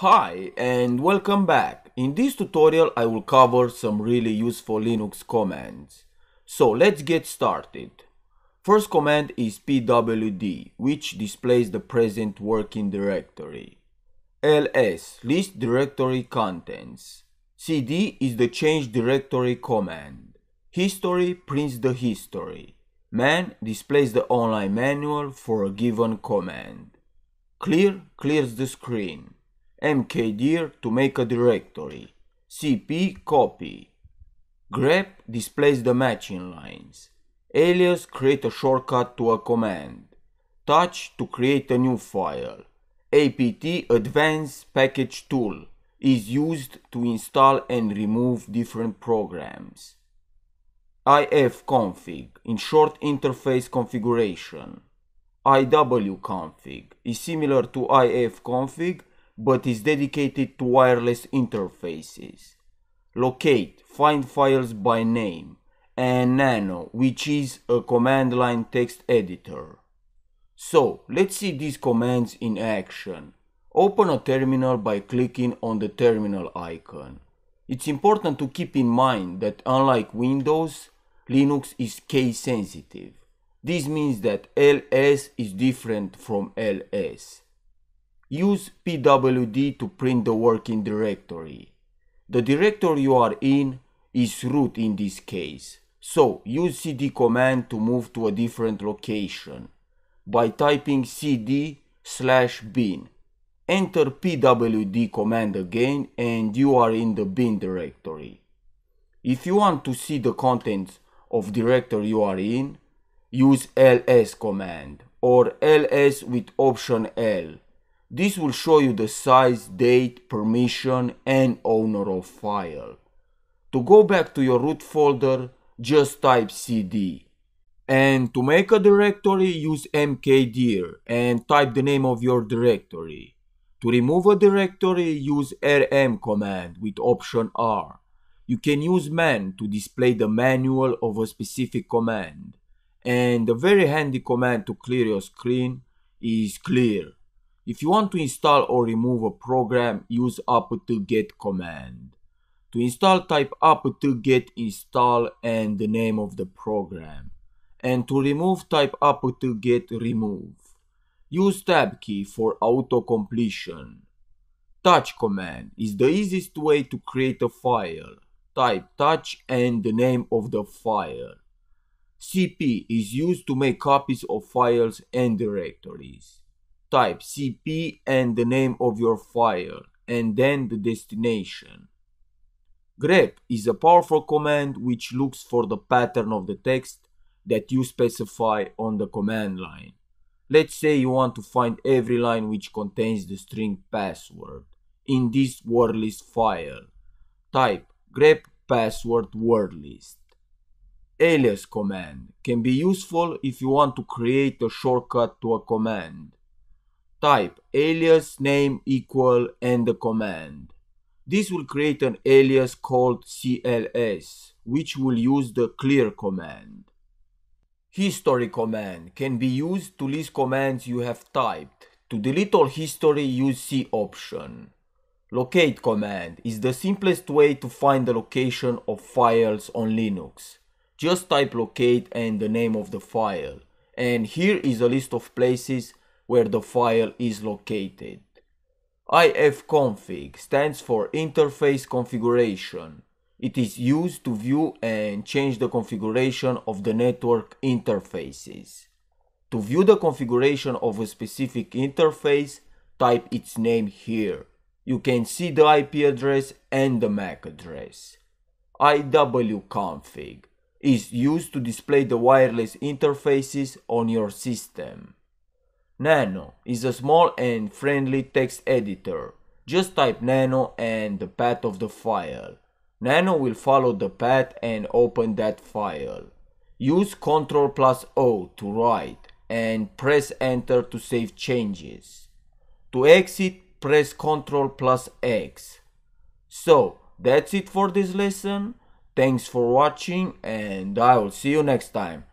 Hi and welcome back. In this tutorial I will cover some really useful Linux commands. So let's get started. First command is pwd, which displays the present working directory. ls, list directory contents. cd is the change directory command. History prints the history. Man displays the online manual for a given command. Clear clears the screen. mkdir to make a directory. cp copy. grep displays the matching lines. alias create a shortcut to a command. touch to create a new file. apt advanced package tool is used to install and remove different programs. ifconfig in short interface configuration. iwconfig is similar to ifconfig but is dedicated to wireless interfaces. Locate, find files by name, and nano, which is a command line text editor. So, let's see these commands in action. Open a terminal by clicking on the terminal icon. It's important to keep in mind that unlike Windows, Linux is case sensitive. This means that ls is different from ls. Use pwd to print the working directory. The directory you are in is root in this case, so use cd command to move to a different location by typing cd/bin. Enter pwd command again and you are in the bin directory. If you want to see the contents of directory you are in, use ls command or ls with option L. This will show you the size, date, permission, and owner of file. To go back to your root folder, just type cd. And to make a directory, use mkdir and type the name of your directory. To remove a directory, use rm command with option R. You can use man to display the manual of a specific command. And a very handy command to clear your screen is clear. If you want to install or remove a program, use apt-get command. To install, type apt-get install and the name of the program. And to remove, type apt-get remove. Use tab key for auto-completion. Touch command is the easiest way to create a file. Type touch and the name of the file. cp is used to make copies of files and directories. Type cp and the name of your file and then the destination. grep is a powerful command which looks for the pattern of the text that you specify on the command line. Let's say you want to find every line which contains the string password in this word list file. Type grep password word list. alias command can be useful if you want to create a shortcut to a command. Type alias name equal and the command. This will create an alias called cls, which will use the clear command. History command can be used to list commands you have typed. To delete all history, use C option. Locate command is the simplest way to find the location of files on Linux. Just type locate and the name of the file. And here is a list of places where the file is located. ifconfig stands for interface configuration. It is used to view and change the configuration of the network interfaces. To view the configuration of a specific interface, type its name here. You can see the IP address and the MAC address. iwconfig is used to display the wireless interfaces on your system. Nano is a small and friendly text editor. Just type nano and the path of the file. Nano will follow the path and open that file. Use Ctrl+O to write and press enter to save changes. To exit, press Ctrl+X. So, that's it for this lesson. Thanks for watching and I will see you next time.